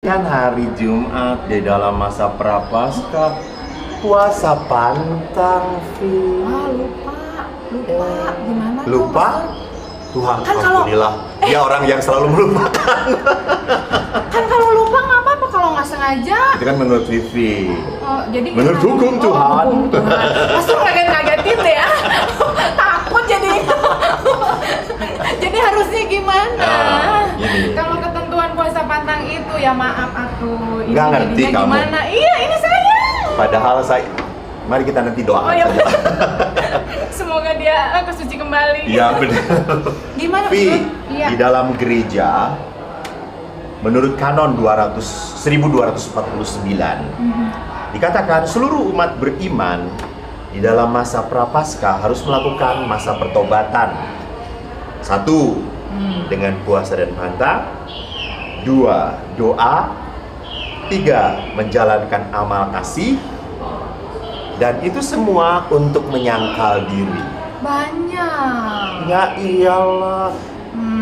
Kan hari Jumat di dalam masa prapaskah, puasa pantang, Vi. Lupa. Gimana tuh, Lupa? Pastor? Tuhan, Kan kalau- alhamdulillah. Dia orang yang selalu melupakan. Kan kalau lupa nggak apa-apa kalau nggak sengaja. Itu kan menurut Vivi. Oh, jadi Menurut gimana? hukum Tuhan. Hukum Tuhan. Pastor ngagetin deh ya. Takut jadi. Jadi harusnya gimana? Gini. Kalau ketentuan puasa pantang itu ya maaf aku. Ini Nggak ngerti jadinya kamu. Gimana? Iya, ini saya. Padahal mari kita nanti doakan Oh ya. saja. Semoga dia ke suci kembali. Iya benar. Gimana? Vi, Iya. di dalam gereja, menurut kanon 1249, dikatakan seluruh umat beriman di dalam masa prapaskah harus melakukan masa pertobatan. 1. Dengan puasa dan pantang. 2. Doa. 3. Menjalankan amal kasih. Dan itu semua untuk menyangkal diri. Banyak. Ya iyalah,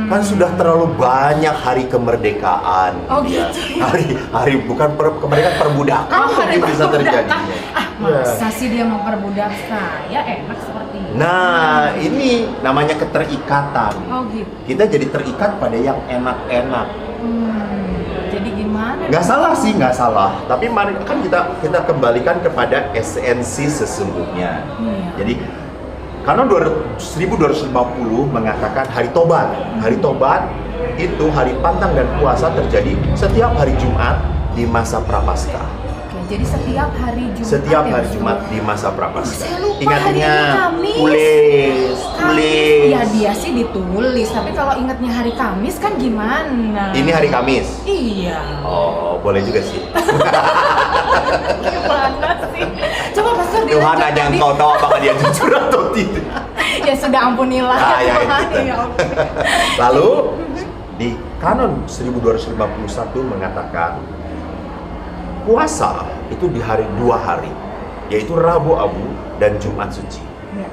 kan sudah terlalu banyak hari kemerdekaan. Oh, ya. gitu ya. Hari bukan kemerdekaan, perbudakan hari mungkin bisa perbudakan. terjadi. Masa sih dia mau perbudak saya enak seperti ini. Nah, ini namanya keterikatan. Oh gitu. Kita jadi terikat pada yang enak-enak. Jadi gimana? Nggak salah sih, nggak salah. Tapi mari kan kita kembalikan kepada esensi sesungguhnya. Iya. Jadi karena 1250 mengatakan hari tobat. Hari tobat itu hari pantang dan puasa terjadi setiap hari Jumat di masa prapaskah. Oke, jadi setiap hari Jumat. Setiap ya, hari Bro? Jumat di masa prapaskah. Saya lupa, Ingat hari ini Kamis. tulis. Iya dia sih ditulis, tapi kalau ingatnya hari Kamis kan gimana? Ini hari Kamis. Iya. Oh, boleh juga sih. Gimana sih? Coba Pastor Tuhan dilanjut aja yang tadi. kau tahu apakah dia jujur atau tidak. Ya sudah ampunilah. Ah, ya, Tuhan, itu. ya ampun. Lalu di kanon 1251 mengatakan puasa itu di hari 2 hari, yaitu Rabu Abu dan Jumat Suci. Ya.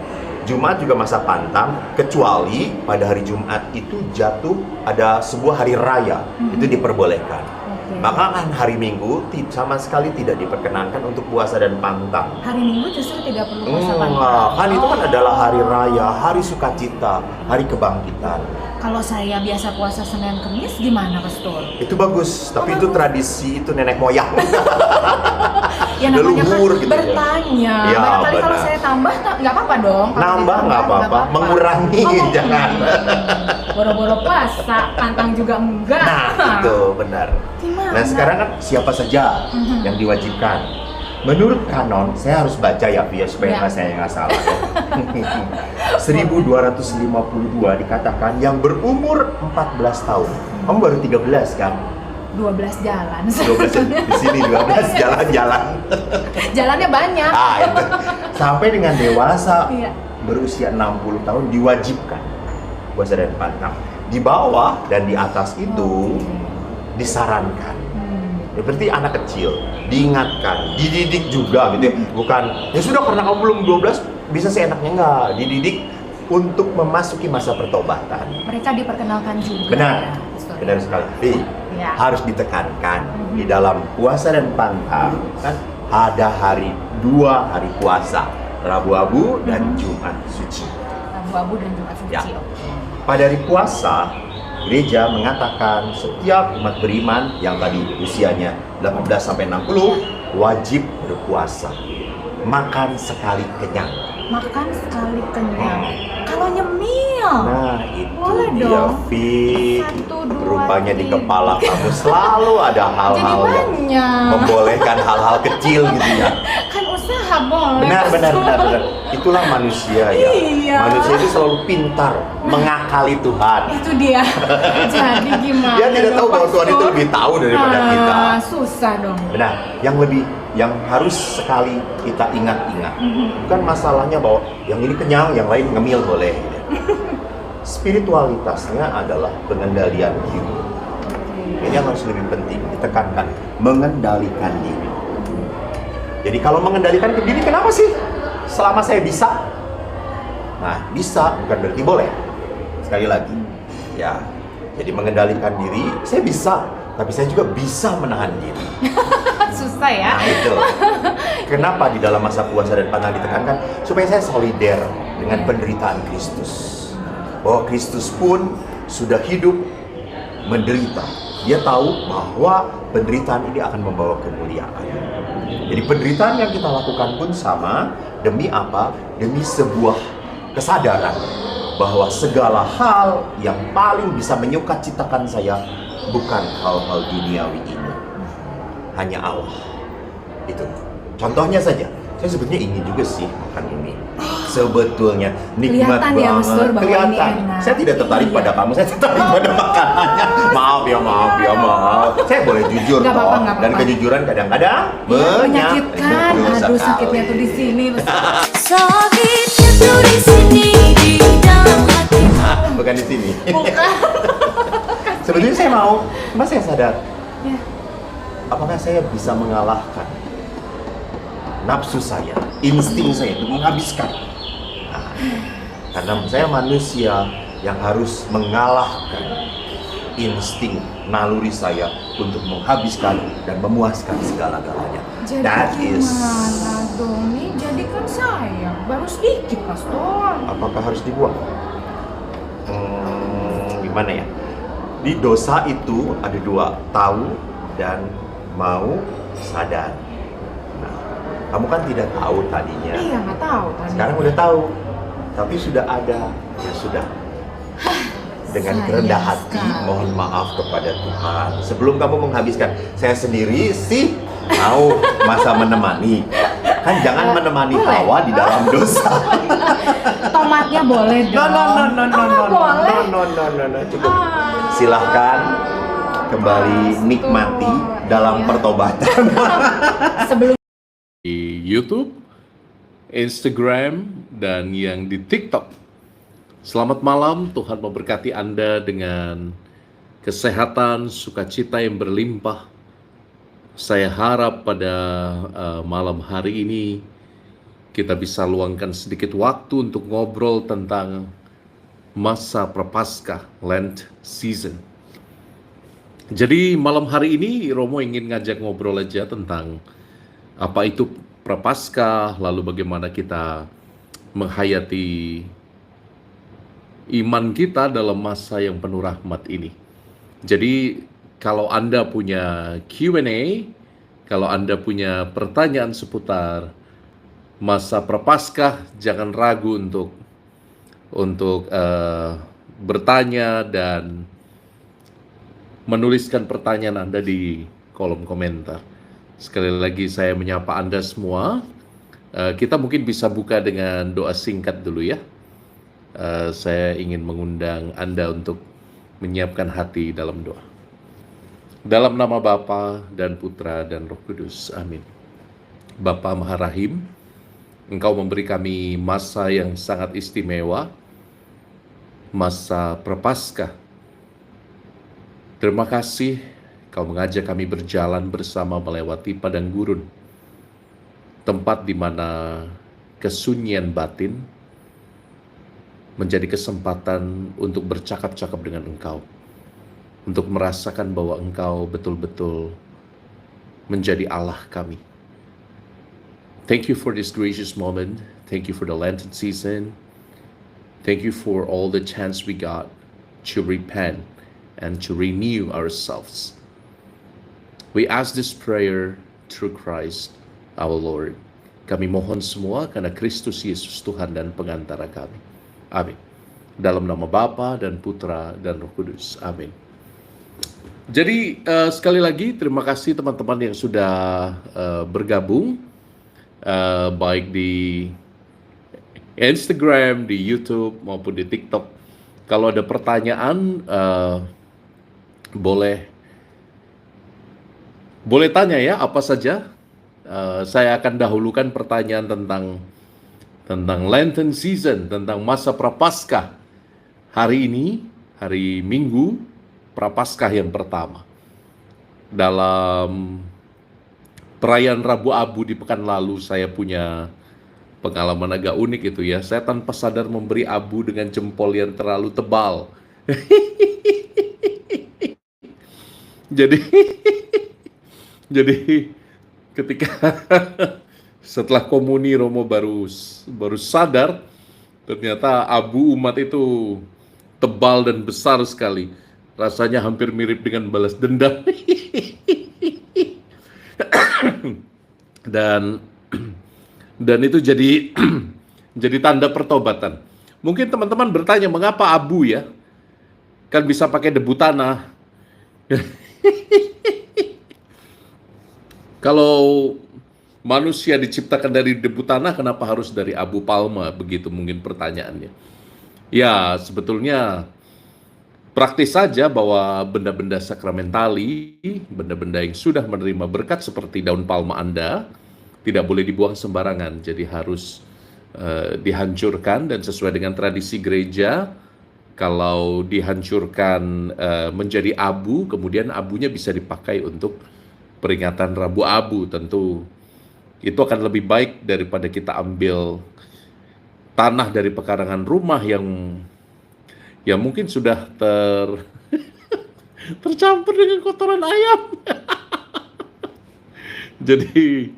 Jumat juga masa pantang, kecuali pada hari Jumat itu jatuh ada sebuah hari raya, itu diperbolehkan. Oke. Maka kan hari Minggu sama sekali tidak diperkenankan untuk puasa dan pantang. Hari Minggu justru tidak perlu puasa Enggak, pantang. kan itu kan Oh. adalah hari raya, hari sukacita, hari kebangkitan. Kalau saya biasa puasa Senin Kemis gimana, Pastor? Itu bagus, tapi itu tradisi, itu nenek moyang. Ya namanya kan Leluhur gitu ya. bertanya. Ya, Barangkali kalau benar. saya tambah nggak apa-apa dong. Kalau Nambah ditambah, nggak apa-apa, mengurangi jangan. Boro-boro puasa, pantang juga enggak. Nah, itu benar. Gimana? Nah, sekarang kan siapa saja yang diwajibkan? Menurut kanon, saya harus baca ya, Via, supaya Ya. saya nggak salah. 1252 dikatakan yang berumur 14 tahun. Kamu baru 13 kan? 12 jalan. 12 di sini 12 jalan-jalan. Jalannya banyak. Ah, itu. Sampai dengan dewasa Iya. berusia 60 tahun diwajibkan puasa dan pantang. Di bawah dan di atas itu disarankan. Ya, berarti anak kecil diingatkan, dididik juga gitu ya. Bukan, ya sudah karena kamu belum 12 bisa seenaknya, enggak. Dididik untuk memasuki masa pertobatan. Mereka diperkenalkan juga. Benar, ya, Pastor. benar sekali. Jadi, Ya. harus ditekankan di dalam puasa dan pantang kan ada dua hari puasa, Rabu Abu dan Jumat Suci. Abu-abu dan Jumat Suci. Ya. Oke. Pada hari puasa, gereja mengatakan setiap umat beriman yang tadi usianya 18 sampai 60 wajib berpuasa. Makan sekali kenyang. Makan sekali kenyang. Kalau nyemil. Nah, itu Boleh dia, dong. Vi. 1, 2, Rupanya di 3. kepala kamu selalu ada hal-hal Jadi yang banyak. membolehkan hal-hal kecil gitu ya. Kan usaha boleh. Benar, benar, Pastor. benar, benar. Itulah manusia ya. Iya. Manusia itu selalu pintar mengakali Tuhan. Itu dia. Jadi gimana? Dia tidak tahu dong, bahwa Tuhan itu Pastor? lebih tahu daripada kita. Susah dong. Benar, yang harus sekali kita ingat-ingat. Bukan masalahnya bahwa yang ini kenyang, yang lain ngemil boleh. Spiritualitasnya adalah pengendalian diri. Ini yang harus lebih penting ditekankan, mengendalikan diri. Jadi kalau mengendalikan diri, kenapa sih? Selama saya bisa. Nah, bisa bukan berarti boleh. Sekali lagi, ya. Jadi mengendalikan diri, saya bisa. tapi saya juga bisa menahan diri. Susah ya. Nah itu. Kenapa di dalam masa puasa dan pantangan ditekankan? Supaya saya solider dengan penderitaan Kristus. Bahwa Kristus pun sudah hidup menderita. Dia tahu bahwa penderitaan ini akan membawa kemuliaan. Jadi penderitaan yang kita lakukan pun sama. Demi apa? Demi sebuah kesadaran bahwa segala hal yang paling bisa menyukacitakan saya bukan hal-hal duniawi ini, hanya Allah. Itu contohnya saja. Saya sebetulnya ingin juga sih makan ini. Sebetulnya nikmat Kelihatan ya, Mas Nur, banget. bahwa Kelihatan. ini enak. Saya tidak tertarik Iya. pada kamu. Saya tertarik pada makanannya. Maaf ya. Saya boleh jujur Nggak apa-apa, toh. nggak Dan apa-apa. kejujuran kadang-kadang Menyakitkan. Betul Aduh, sekali. sakitnya tuh di sini. Sakitnya tuh di sini di dalam hati. Bukan di sini. Bukan. Sebetulnya saya mau, cuma saya sadar, Ya. apakah saya bisa mengalahkan nafsu saya, insting saya untuk menghabiskan. Nah, karena saya manusia yang harus mengalahkan insting naluri saya untuk menghabiskan dan memuaskan segala-galanya. Jadi That is. gimana dong? Nih jadi kan sayang, baru sedikit Pastor. Apakah harus dibuang? Gimana ya? Di dosa itu ada dua, tahu dan mau sadar. Nah, kamu kan tidak tahu tadinya. Iya, nggak tahu tadi. Sekarang udah tahu, tapi sudah ada, ya sudah. Dengan Sayang kerendah hati, sekali. mohon maaf kepada Tuhan. Sebelum kamu menghabiskan, saya sendiri sih mau masa menemani. Kan jangan menemani Boleh. Hawa di dalam dosa. Tomatnya boleh dong. Boleh. No. Cukup. Ah. Silahkan kembali nikmati dalam Iya. pertobatan. Sebelum Di YouTube, Instagram, dan yang di TikTok. Selamat malam, Tuhan memberkati Anda dengan kesehatan, sukacita yang berlimpah. Saya harap pada malam hari ini kita bisa luangkan sedikit waktu untuk ngobrol tentang masa Prapaskah, Lent season. Jadi malam hari ini Romo ingin ngajak ngobrol aja tentang apa itu Prapaskah, lalu bagaimana kita menghayati iman kita dalam masa yang penuh rahmat ini. Jadi kalau Anda punya Q&A, kalau Anda punya pertanyaan seputar masa Prapaskah, jangan ragu untuk bertanya dan menuliskan pertanyaan Anda di kolom komentar. Sekali lagi saya menyapa Anda semua. Kita mungkin bisa buka dengan doa singkat dulu ya. Saya ingin mengundang Anda untuk menyiapkan hati dalam doa. Dalam nama Bapa dan Putra dan Roh Kudus. Amin. Bapa Maha Rahim, Engkau memberi kami masa yang sangat istimewa, masa Prapaskah. Terima kasih Kau mengajak kami berjalan bersama melewati padang gurun, tempat di mana kesunyian batin menjadi kesempatan untuk bercakap-cakap dengan Engkau, untuk merasakan bahwa Engkau betul-betul menjadi Allah kami. Thank you for this gracious moment. Thank you for the Lenten season. Thank you for all the chance we got to repent and to renew ourselves. We ask this prayer through Christ our Lord. Kami mohon semua karena Kristus Yesus Tuhan dan pengantara kami. Amin. Dalam nama Bapa dan Putra dan Roh Kudus. Amin. Jadi sekali lagi terima kasih teman-teman yang sudah bergabung, baik di Instagram, di YouTube maupun di TikTok. Kalau ada pertanyaan boleh tanya ya, apa saja. Saya akan dahulukan pertanyaan tentang Lenten season, tentang masa Prapaskah. Hari ini, hari Minggu, Prapaskah yang pertama. Dalam perayaan Rabu Abu di pekan lalu, saya punya pengalaman agak unik itu ya. Saya tanpa sadar memberi abu dengan jempol yang terlalu tebal. Jadi jadi ketika setelah komuni Romo baru sadar ternyata abu umat itu tebal dan besar sekali. Rasanya hampir mirip dengan balas dendam. Dan dan itu jadi jadi tanda pertobatan. Mungkin teman-teman bertanya, mengapa abu ya? Kan bisa pakai debu tanah. Kalau manusia diciptakan dari debu tanah, kenapa harus dari abu palma? Begitu mungkin pertanyaannya. Ya, sebetulnya praktis saja bahwa benda-benda sakramentali, benda-benda yang sudah menerima berkat seperti daun palma Anda, tidak boleh dibuang sembarangan. Jadi harus dihancurkan, dan sesuai dengan tradisi gereja, kalau dihancurkan menjadi abu, kemudian abunya bisa dipakai untuk peringatan Rabu Abu. Tentu itu akan lebih baik daripada kita ambil tanah dari pekarangan rumah yang mungkin sudah tercampur dengan kotoran ayam. Jadi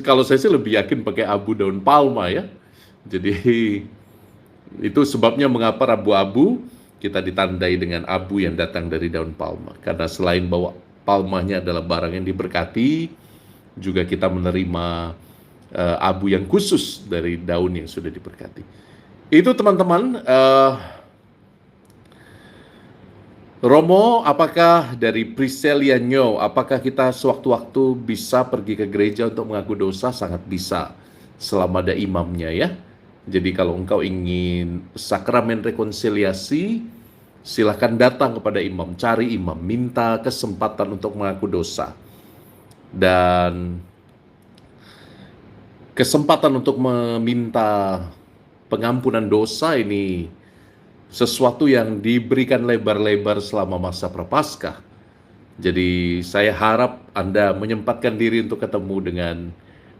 kalau saya sih lebih yakin pakai abu daun palma ya. Jadi itu sebabnya mengapa Rabu Abu kita ditandai dengan abu yang datang dari daun palma. Karena selain bahwa palmanya adalah barang yang diberkati, juga kita menerima abu yang khusus dari daun yang sudah diberkati. Itu teman-teman. Romo, apakah dari Priscilia Nyo, apakah kita sewaktu-waktu bisa pergi ke gereja untuk mengaku dosa? Sangat bisa, selama ada imamnya ya. Jadi kalau engkau ingin sakramen rekonsiliasi, silakan datang kepada imam, cari imam, minta kesempatan untuk mengaku dosa. Dan kesempatan untuk meminta pengampunan dosa ini sesuatu yang diberikan lebar-lebar selama masa Prapaskah. Jadi saya harap Anda menyempatkan diri untuk ketemu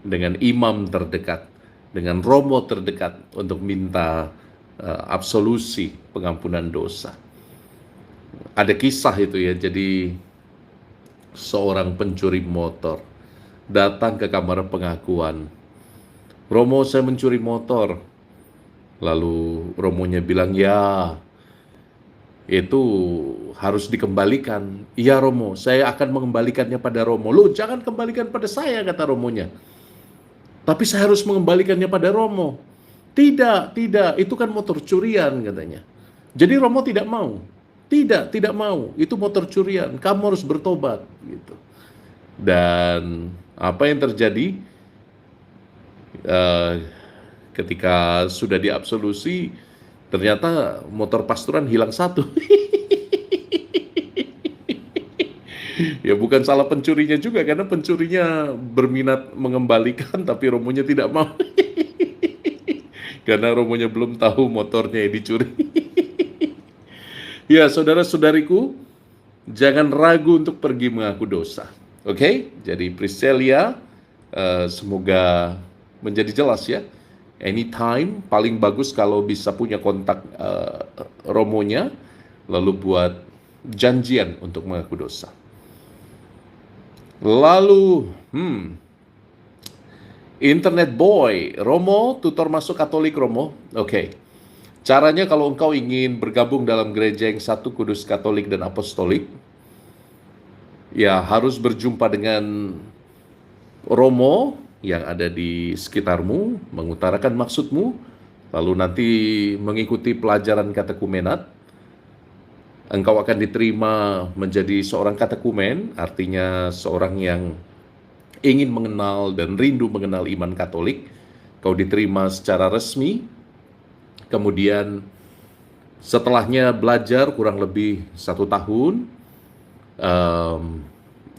dengan imam terdekat, dengan romo terdekat untuk minta absolusi pengampunan dosa. Ada kisah itu ya, jadi seorang pencuri motor datang ke kamar pengakuan. Romo, saya mencuri motor. Lalu romonya bilang, ya itu harus dikembalikan. Iya Romo, saya akan mengembalikannya pada Romo. Loh, jangan kembalikan pada saya, kata romonya. Tapi saya harus mengembalikannya pada Romo. Tidak, itu kan motor curian katanya. Jadi Romo tidak mau. Tidak mau. Itu motor curian. Kamu harus bertobat gitu. Dan apa yang terjadi? Ketika sudah diabsolusi, ternyata motor pastoran hilang satu. Ya bukan salah pencurinya juga, karena pencurinya berminat mengembalikan, tapi romonya tidak mau. Karena romonya belum tahu motornya yang dicuri. Ya saudara-saudariku, jangan ragu untuk pergi mengaku dosa. Oke? Jadi Priscilia, semoga menjadi jelas ya. Anytime, paling bagus kalau bisa punya kontak romonya, lalu buat janjian untuk mengaku dosa. Lalu, internet boy, Romo, tutor masuk Katolik Romo. Oke. Caranya kalau engkau ingin bergabung dalam gereja yang satu, kudus, Katolik, dan Apostolik, ya harus berjumpa dengan Romo yang ada di sekitarmu, mengutarakan maksudmu, lalu nanti mengikuti pelajaran katekumenat. Engkau akan diterima menjadi seorang katekumen, artinya seorang yang ingin mengenal dan rindu mengenal iman Katolik. Kau diterima secara resmi, kemudian setelahnya belajar kurang lebih 1 tahun,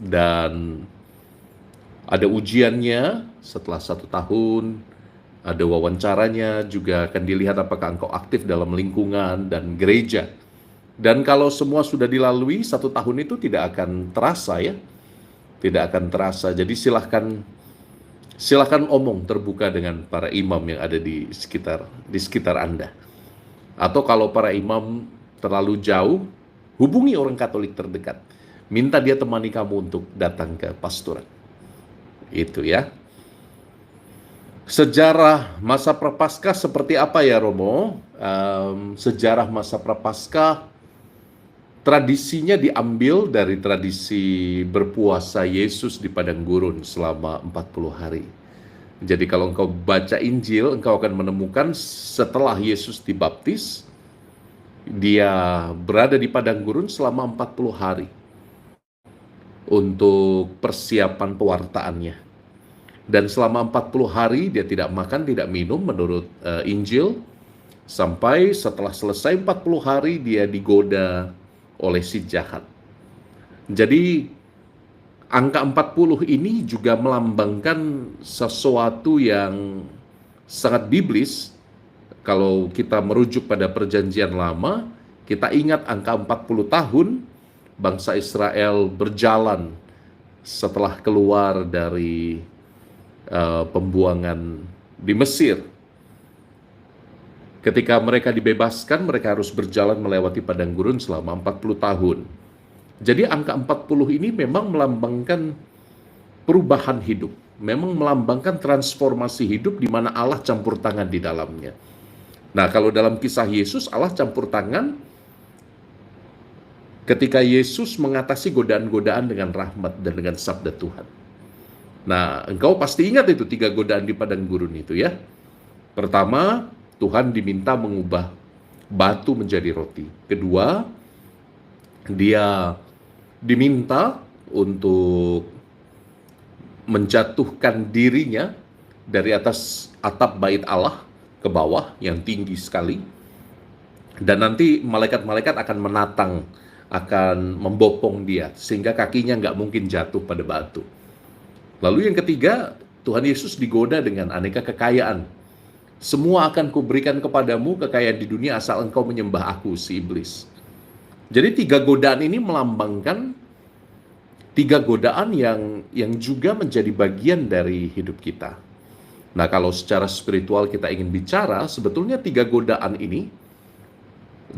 dan ada ujiannya setelah 1 tahun, ada wawancaranya, juga akan dilihat apakah engkau aktif dalam lingkungan dan gereja. Dan kalau semua sudah dilalui, 1 tahun itu tidak akan terasa ya, tidak akan terasa. Jadi silahkan omong terbuka dengan para imam yang ada di sekitar Anda. Atau kalau para imam terlalu jauh, hubungi orang Katolik terdekat. minta dia temani kamu untuk datang ke pastoran. Itu ya. Sejarah masa Prapaskah seperti apa ya Romo? Sejarah masa Prapaskah tradisinya diambil dari tradisi berpuasa Yesus di padang gurun selama 40 hari. Jadi kalau engkau baca Injil, engkau akan menemukan setelah Yesus dibaptis, dia berada di padang gurun selama 40 hari untuk persiapan pewartaannya. Dan selama 40 hari dia tidak makan, tidak minum menurut Injil, sampai setelah selesai 40 hari dia digoda oleh si jahat. Jadi angka 40 ini juga melambangkan sesuatu yang sangat biblis. Kalau kita merujuk pada perjanjian lama, kita ingat angka 40 tahun bangsa Israel berjalan setelah keluar dari pembuangan di Mesir. Ketika mereka dibebaskan, mereka harus berjalan melewati padang gurun selama 40 tahun. Jadi angka 40 ini memang melambangkan perubahan hidup. Memang melambangkan transformasi hidup di mana Allah campur tangan di dalamnya. Nah, kalau dalam kisah Yesus, Allah campur tangan ketika Yesus mengatasi godaan-godaan dengan rahmat dan dengan sabda Tuhan. Nah, engkau pasti ingat itu 3 godaan di padang gurun itu ya. Pertama, Tuhan diminta mengubah batu menjadi roti. Kedua, dia diminta untuk menjatuhkan dirinya dari atas atap bait Allah ke bawah yang tinggi sekali. Dan nanti malaikat-malaikat akan menatang, akan membopong dia, sehingga kakinya nggak mungkin jatuh pada batu. Lalu yang ketiga, Tuhan Yesus digoda dengan aneka kekayaan. Semua akan kuberikan kepadamu kekayaan di dunia asal engkau menyembah aku, si iblis. Jadi 3 godaan ini melambangkan 3 godaan yang juga menjadi bagian dari hidup kita. Nah, kalau secara spiritual kita ingin bicara, sebetulnya 3 godaan ini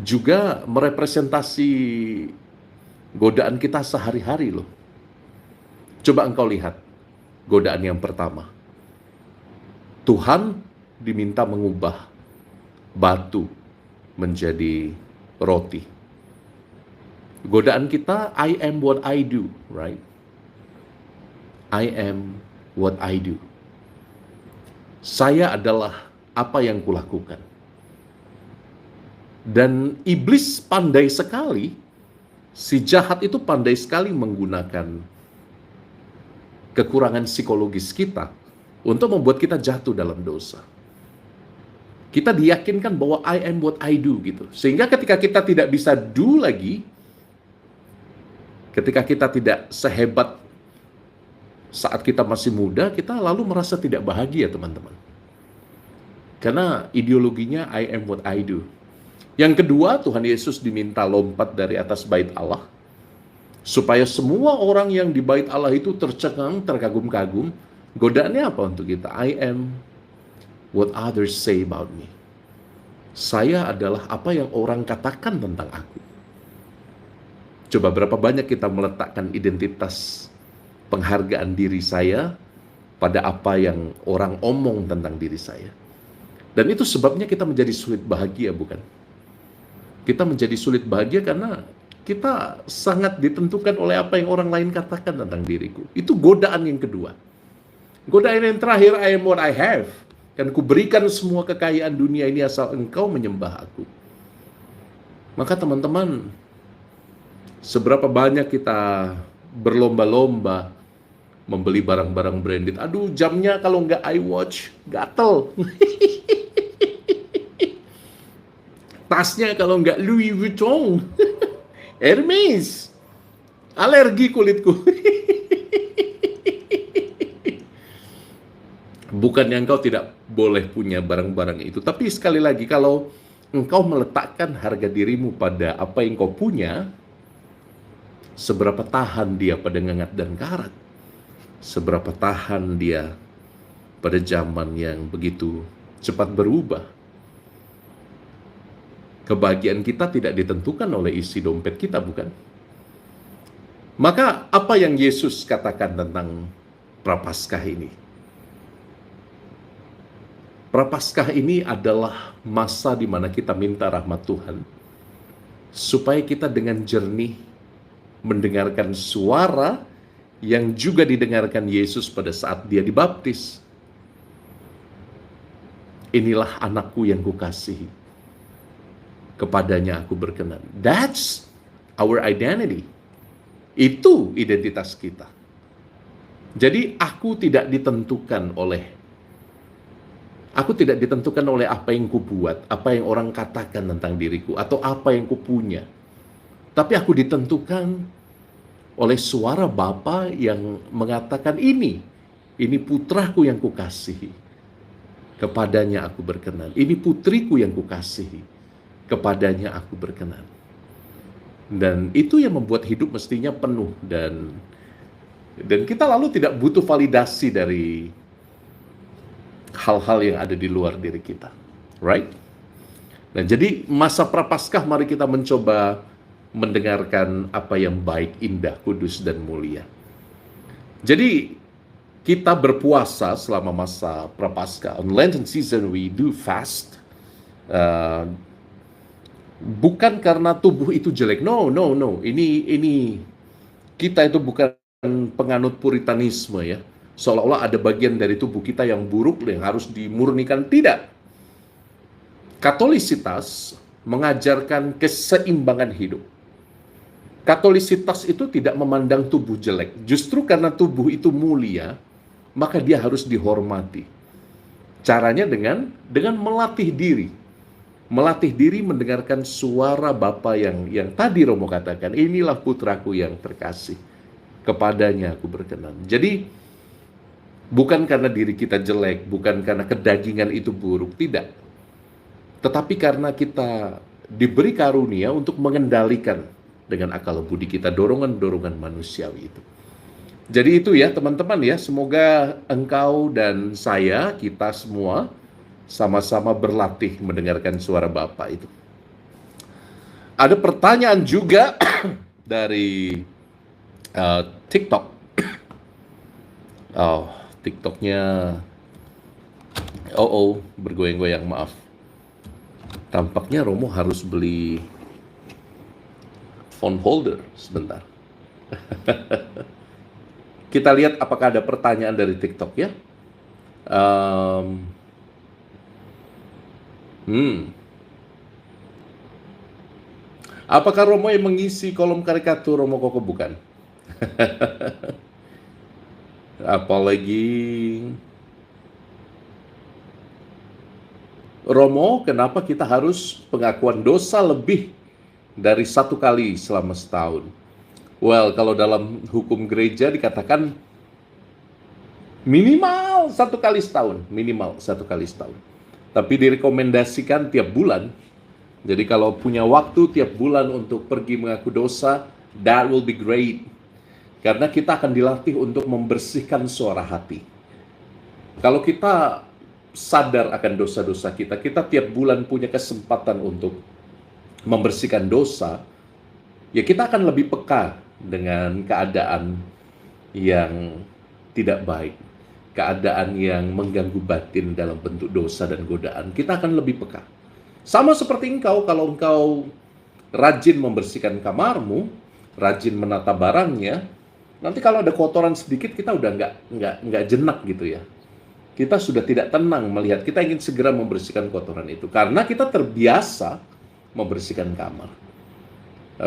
juga merepresentasi godaan kita sehari-hari loh. Coba engkau lihat godaan yang pertama. Tuhan diminta mengubah batu menjadi roti. Godaan kita, I am what I do, right? I am what I do. Saya adalah apa yang kulakukan. Dan iblis pandai sekali, si jahat itu pandai sekali menggunakan kekurangan psikologis kita untuk membuat kita jatuh dalam dosa. Kita diyakinkan bahwa I am what I do gitu. Sehingga ketika kita tidak bisa do lagi, ketika kita tidak sehebat saat kita masih muda, kita lalu merasa tidak bahagia, teman-teman. Karena ideologinya I am what I do. Yang kedua, Tuhan Yesus diminta lompat dari atas bait Allah, supaya semua orang yang di bait Allah itu tercengang, terkagum-kagum. Godaannya apa untuk kita? I am what others say about me. Saya adalah apa yang orang katakan tentang aku. Coba berapa banyak kita meletakkan identitas penghargaan diri saya pada apa yang orang omong tentang diri saya. Dan itu sebabnya kita menjadi sulit bahagia, bukan? Kita menjadi sulit bahagia karena kita sangat ditentukan oleh apa yang orang lain katakan tentang diriku. Itu godaan yang kedua. Godaan yang terakhir, I am what I have. Dan kuberikan semua kekayaan dunia ini asal engkau menyembah aku. Maka teman-teman, seberapa banyak kita berlomba-lomba membeli barang-barang branded. Aduh, jamnya kalau nggak iWatch, gatel. Tasnya kalau nggak Louis Vuitton, Hermes, alergi kulitku. Bukannya engkau tidak boleh punya barang-barang itu, tapi sekali lagi kalau engkau meletakkan harga dirimu pada apa yang kau punya, seberapa tahan dia pada ngengat dan karat, seberapa tahan dia pada zaman yang begitu cepat berubah. Kebahagiaan kita tidak ditentukan oleh isi dompet kita, bukan? Maka apa yang Yesus katakan tentang Prapaskah ini? Prapaskah ini adalah masa di mana kita minta rahmat Tuhan supaya kita dengan jernih mendengarkan suara yang juga didengarkan Yesus pada saat dia dibaptis. Inilah anakku yang kukasihi, kepadanya aku berkenan. That's our identity. Itu identitas kita. Jadi aku tidak ditentukan oleh apa yang kubuat, apa yang orang katakan tentang diriku, atau apa yang kupunya. Tapi aku ditentukan oleh suara Bapa yang mengatakan ini putraku yang kukasihi, kepadanya aku berkenan. Ini putriku yang kukasihi, kepadanya aku berkenan. Dan itu yang membuat hidup mestinya penuh, dan kita lalu tidak butuh validasi dari hal-hal yang ada di luar diri kita, right? Nah, jadi masa Prapaskah mari kita mencoba mendengarkan apa yang baik, indah, kudus, dan mulia. Jadi kita berpuasa selama masa Prapaskah. On Lenten season we do fast. Bukan karena tubuh itu jelek. No. Ini kita itu bukan penganut puritanisme ya. Seolah-olah ada bagian dari tubuh kita yang buruk yang harus dimurnikan. Tidak. Katolisitas mengajarkan keseimbangan hidup. Katolisitas itu tidak memandang tubuh jelek. Justru karena tubuh itu mulia, maka dia harus dihormati. Caranya dengan melatih diri. Melatih diri mendengarkan suara Bapa yang tadi Romo katakan, inilah putraku yang terkasih, kepadanya aku berkenan. Jadi bukan karena diri kita jelek, bukan karena kedagingan itu buruk, tidak. Tetapi karena kita diberi karunia untuk mengendalikan dengan akal budi kita dorongan-dorongan manusiawi itu. Jadi itu ya teman-teman ya, semoga engkau dan saya, kita semua sama-sama berlatih mendengarkan suara Bapa itu. Ada pertanyaan juga dari TikTok. TikToknya bergoyang-goyang, maaf. Tampaknya Romo harus beli phone holder sebentar. Kita lihat apakah ada pertanyaan dari TikTok ya. Apakah Romo yang mengisi kolom karikatur Romo Koko? Bukan. Apalagi Romo, kenapa kita harus pengakuan dosa lebih dari 1 kali selama setahun? Well, kalau dalam hukum gereja dikatakan minimal 1 kali setahun, Tapi direkomendasikan tiap bulan. Jadi kalau punya waktu tiap bulan untuk pergi mengaku dosa, that will be great. Karena kita akan dilatih untuk membersihkan suara hati. Kalau kita sadar akan dosa-dosa kita tiap bulan punya kesempatan untuk membersihkan dosa, ya kita akan lebih peka dengan keadaan yang tidak baik, keadaan yang mengganggu batin dalam bentuk dosa dan godaan. Kita akan lebih peka. Sama seperti engkau, kalau engkau rajin membersihkan kamarmu, rajin menata barangnya, nanti kalau ada kotoran sedikit kita udah nggak jenak gitu ya. Kita sudah tidak tenang melihat, kita ingin segera membersihkan kotoran itu. Karena kita terbiasa membersihkan kamar.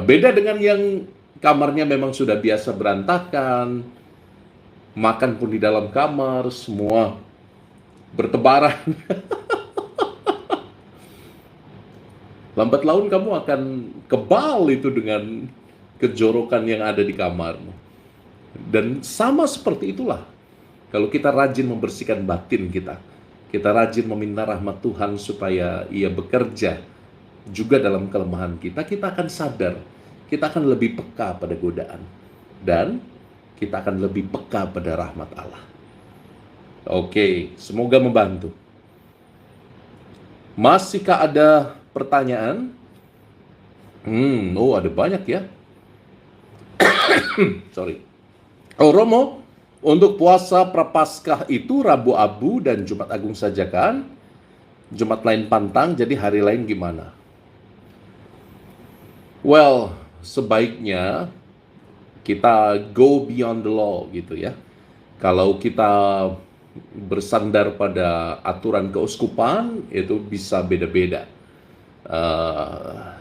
Beda dengan yang kamarnya memang sudah biasa berantakan, makan pun di dalam kamar, semua bertebaran. Lambat laun kamu akan kebal itu dengan kejorokan yang ada di kamarmu. Dan sama seperti itulah. Kalau kita rajin membersihkan batin kita rajin meminta rahmat Tuhan supaya Ia bekerja juga dalam kelemahan kita akan sadar, kita akan lebih peka pada godaan, dan kita akan lebih peka pada rahmat Allah. Oke, semoga membantu. Masihkah ada pertanyaan? Ada banyak ya. Sorry. Oh Romo, untuk puasa Prapaskah itu Rabu Abu dan Jumat Agung saja kan? Jumat lain pantang, jadi hari lain gimana? Well, sebaiknya kita go beyond the law gitu ya. Kalau kita bersandar pada aturan keuskupan, itu bisa beda-beda.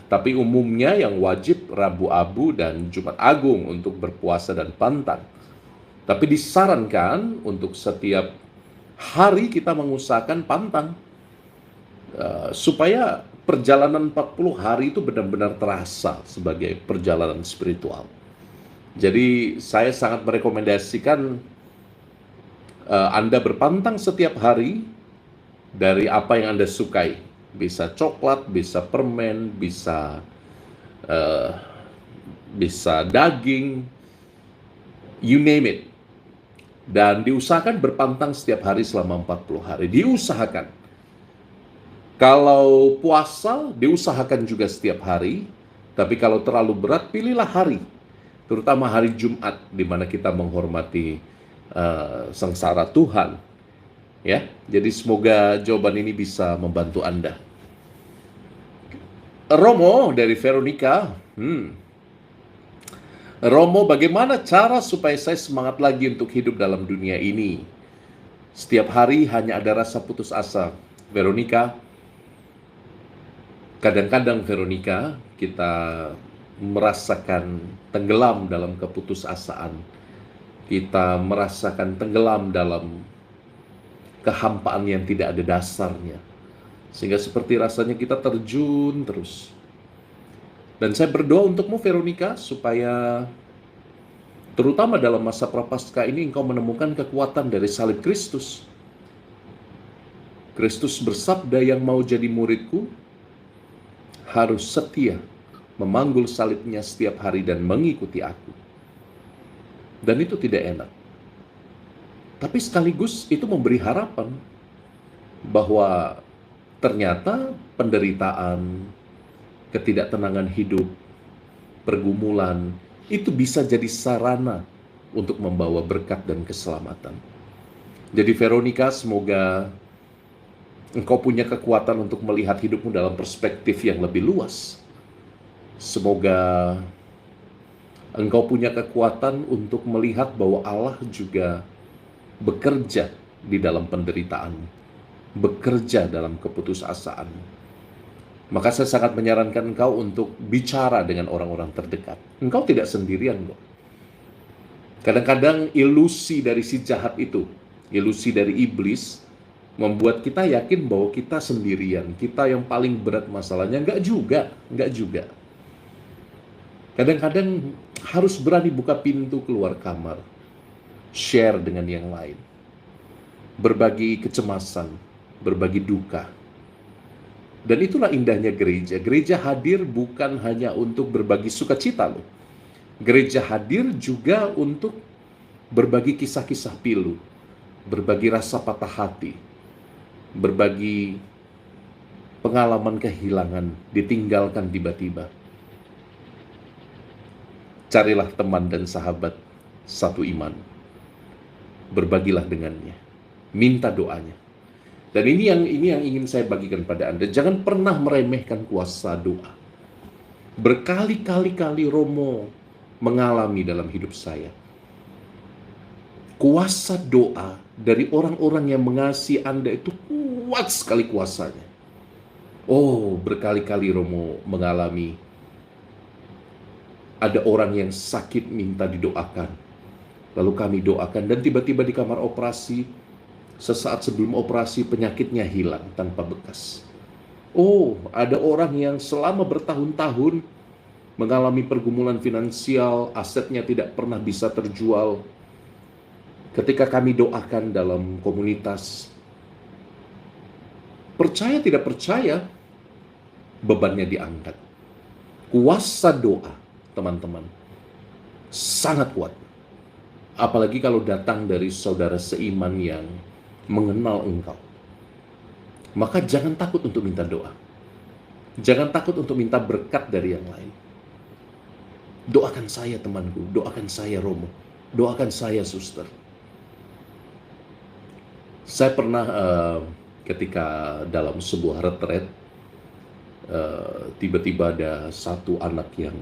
Tapi umumnya yang wajib Rabu Abu dan Jumat Agung untuk berpuasa dan pantang. Tapi disarankan untuk setiap hari kita mengusahakan pantang. Supaya perjalanan 40 hari itu benar-benar terasa sebagai perjalanan spiritual. Jadi saya sangat merekomendasikan Anda berpantang setiap hari dari apa yang Anda sukai. Bisa coklat, bisa permen, bisa daging, you name it. Dan diusahakan berpantang setiap hari selama 40 hari. Diusahakan. Kalau puasa, diusahakan juga setiap hari. Tapi kalau terlalu berat, pilihlah hari. Terutama hari Jumat, di mana kita menghormati sengsara Tuhan. Ya, jadi semoga jawaban ini bisa membantu Anda. Romo dari Veronica. Romo, bagaimana cara supaya saya semangat lagi untuk hidup dalam dunia ini? Setiap hari hanya ada rasa putus asa. Veronica, kadang-kadang Veronica, kita merasakan tenggelam dalam keputusasaan. Kita merasakan tenggelam dalam kehampaan yang tidak ada dasarnya. Sehingga seperti rasanya kita terjun terus. Dan saya berdoa untukmu Veronica, supaya terutama dalam masa Prapaskah ini engkau menemukan kekuatan dari salib Kristus. Kristus bersabda, yang mau jadi muridku harus setia memanggul salibnya setiap hari dan mengikuti aku. Dan itu tidak enak. Tapi sekaligus itu memberi harapan bahwa ternyata penderitaan, ketidaktenangan hidup, pergumulan, itu bisa jadi sarana untuk membawa berkat dan keselamatan. Jadi Veronica, semoga engkau punya kekuatan untuk melihat hidupmu dalam perspektif yang lebih luas. Semoga engkau punya kekuatan untuk melihat bahwa Allah juga bekerja di dalam penderitaanmu, bekerja dalam keputusasaan. Maka saya sangat menyarankan engkau untuk bicara dengan orang-orang terdekat. Engkau tidak sendirian kok. Kadang-kadang ilusi dari si jahat itu, ilusi dari iblis, membuat kita yakin bahwa kita sendirian, kita yang paling berat masalahnya. Enggak juga. Kadang-kadang harus berani buka pintu keluar kamar, share dengan yang lain, berbagi kecemasan, berbagi duka. Dan itulah indahnya gereja. Gereja hadir bukan hanya untuk berbagi sukacita loh. Gereja hadir juga untuk berbagi kisah-kisah pilu, berbagi rasa patah hati, berbagi pengalaman kehilangan, ditinggalkan tiba-tiba. Carilah teman dan sahabat satu iman. Berbagilah dengannya. Minta doanya. Dan ini yang ingin saya bagikan pada Anda. Jangan pernah meremehkan kuasa doa. Berkali-kali Romo mengalami dalam hidup saya. Kuasa doa dari orang-orang yang mengasihi Anda itu kuat sekali kuasanya. Oh, berkali-kali Romo mengalami ada orang yang sakit minta didoakan. Lalu kami doakan dan tiba-tiba di kamar operasi, sesaat sebelum operasi penyakitnya hilang tanpa bekas. Oh, ada orang yang selama bertahun-tahun mengalami pergumulan finansial, asetnya tidak pernah bisa terjual. Ketika kami doakan dalam komunitas, percaya tidak percaya, bebannya diangkat. Kuasa doa, teman-teman, sangat kuat. Apalagi kalau datang dari saudara seiman yang mengenal engkau. Maka jangan takut untuk minta doa. Jangan takut untuk minta berkat dari yang lain. Doakan saya temanku, doakan saya Romo, doakan saya suster. Saya pernah ketika dalam sebuah retret, tiba-tiba ada satu anak yang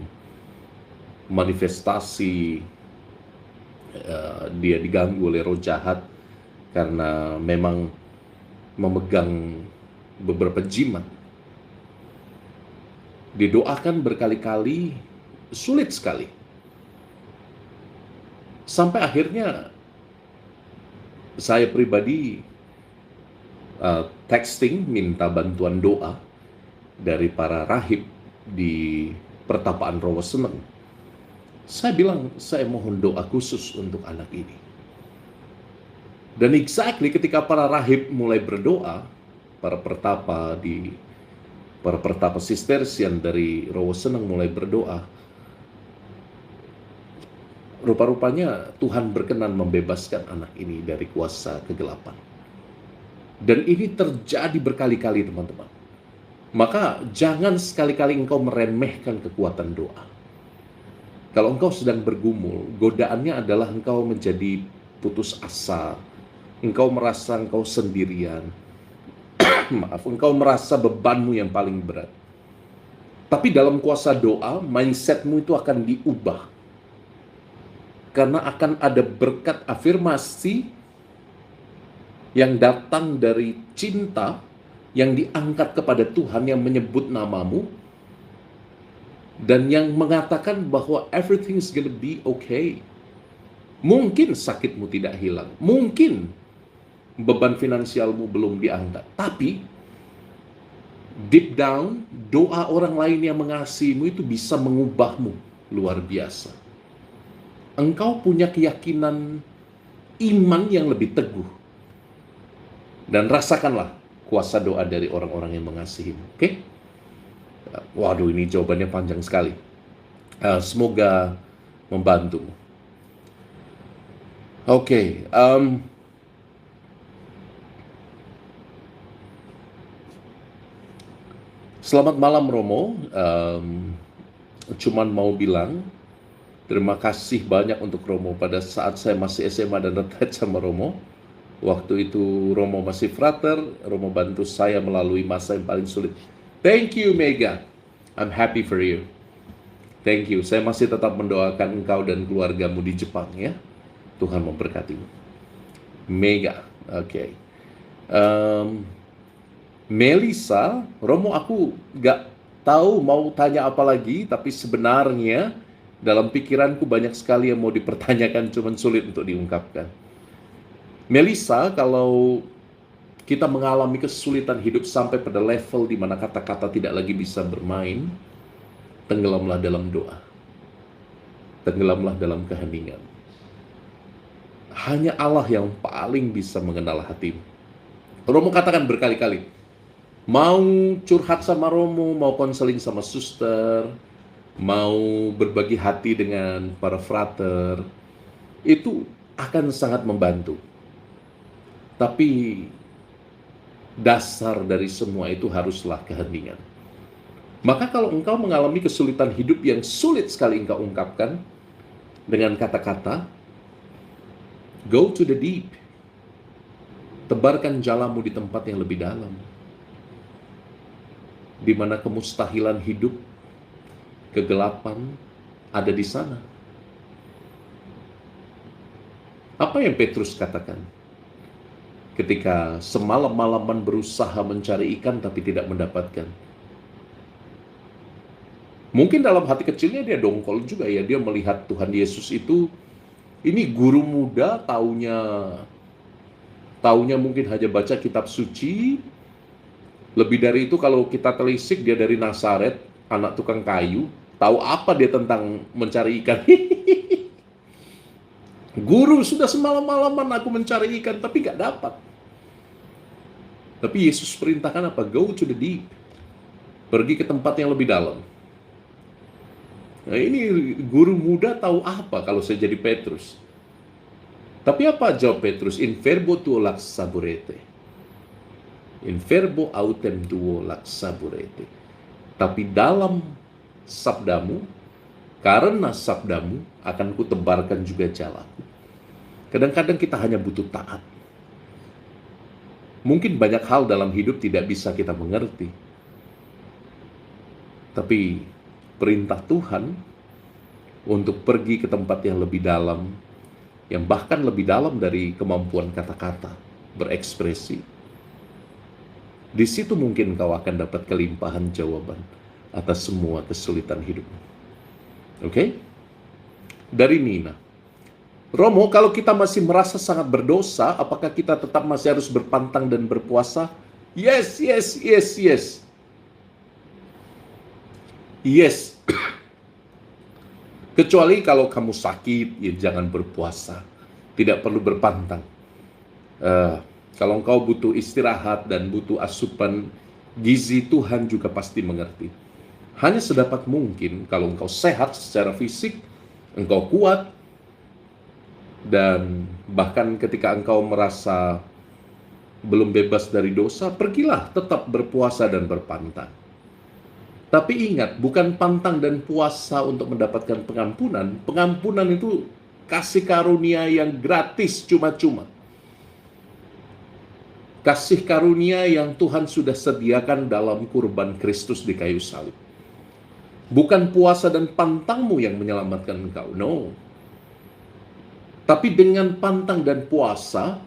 manifestasi, dia diganggu oleh roh jahat karena memang memegang beberapa jimat. Didoakan berkali-kali, sulit sekali. Sampai akhirnya saya pribadi texting minta bantuan doa dari para rahib di pertapaan Rowo Seneng. Saya bilang, saya mohon doa khusus untuk anak ini. Dan exactly ketika para rahib mulai berdoa, para pertapa Sistersian dari Rowo Seneng mulai berdoa, rupa-rupanya Tuhan berkenan membebaskan anak ini dari kuasa kegelapan. Dan ini terjadi berkali-kali teman-teman. Maka jangan sekali-kali engkau meremehkan kekuatan doa. Kalau engkau sedang bergumul, godaannya adalah engkau menjadi putus asa, engkau merasa engkau sendirian, maaf, engkau merasa bebanmu yang paling berat. Tapi dalam kuasa doa, mindsetmu itu akan diubah. Karena akan ada berkat afirmasi yang datang dari cinta, yang diangkat kepada Tuhan, yang menyebut namamu, dan yang mengatakan bahwa everything's gonna be okay. Mungkin sakitmu tidak hilang, mungkin beban finansialmu belum diangkat, tapi deep down, doa orang lain yang mengasihimu itu bisa mengubahmu luar biasa. Engkau punya keyakinan iman yang lebih teguh. Dan rasakanlah kuasa doa dari orang-orang yang mengasihimu. Oke? Waduh, ini jawabannya panjang sekali. Semoga membantumu. Oke. Selamat malam Romo. Cuman mau bilang terima kasih banyak untuk Romo pada saat saya masih SMA dan retret sama Romo. Waktu itu Romo masih frater, Romo bantu saya melalui masa yang paling sulit. Thank you Mega, I'm happy for you. Thank you, saya masih tetap mendoakan engkau dan keluargamu di Jepang ya. Tuhan memberkatimu. Mega, oke. Melisa, Romo aku gak tahu mau tanya apa lagi, tapi sebenarnya dalam pikiranku banyak sekali yang mau dipertanyakan, cuman sulit untuk diungkapkan. Melisa, kalau kita mengalami kesulitan hidup sampai pada level di mana kata-kata tidak lagi bisa bermain, tenggelamlah dalam doa. Tenggelamlah dalam keheningan. Hanya Allah yang paling bisa mengenal hatimu. Romo katakan berkali-kali, mau curhat sama Romo, mau konseling sama suster, mau berbagi hati dengan para frater, itu akan sangat membantu. Tapi dasar dari semua itu haruslah keheningan. Maka kalau engkau mengalami kesulitan hidup yang sulit sekali engkau ungkapkan dengan kata-kata, go to the deep. Tebarkan jalamu di tempat yang lebih dalam, di mana kemustahilan hidup, kegelapan ada di sana. Apa yang Petrus katakan? Ketika semalam-malaman berusaha mencari ikan tapi tidak mendapatkan. Mungkin dalam hati kecilnya dia dongkol juga ya. Dia melihat Tuhan Yesus itu, ini guru muda, taunya mungkin hanya baca kitab suci. Lebih dari itu kalau kita telisik, dia dari Nazaret, anak tukang kayu. Tahu apa dia tentang mencari ikan? Guru, sudah semalam-malaman aku mencari ikan tapi gak dapat. Tapi Yesus perintahkan apa? Go to the deep. Pergi ke tempat yang lebih dalam. Nah, ini guru muda tahu apa kalau saya jadi Petrus? Tapi apa jawab Petrus? In verbo tuo laxaburete. In verbo autem tuo laxaburete. Tapi dalam sabdamu, Karena sabdamu akan kutebarkan juga jalaku. Kadang-kadang kita hanya butuh taat. Mungkin banyak hal dalam hidup tidak bisa kita mengerti. Tapi perintah Tuhan untuk pergi ke tempat yang lebih dalam, yang bahkan lebih dalam dari kemampuan kata-kata berekspresi. Di situ mungkin kau akan dapat kelimpahan jawaban atas semua kesulitan hidupmu. Oke? Dari Nina. Romo, kalau kita masih merasa sangat berdosa, apakah kita tetap masih harus berpantang dan berpuasa? Yes. Yes. Kecuali kalau kamu sakit, ya jangan berpuasa. Tidak perlu berpantang. Kalau engkau butuh istirahat dan butuh asupan gizi, Tuhan juga pasti mengerti. Hanya sedapat mungkin kalau engkau sehat secara fisik, engkau kuat, dan bahkan ketika engkau merasa belum bebas dari dosa, pergilah tetap berpuasa dan berpantang. Tapi ingat, bukan pantang dan puasa untuk mendapatkan pengampunan. Pengampunan itu kasih karunia yang gratis, cuma-cuma. Kasih karunia yang Tuhan sudah sediakan dalam kurban Kristus di kayu salib. Bukan puasa dan pantangmu yang menyelamatkan engkau, no. Tapi dengan pantang dan puasa,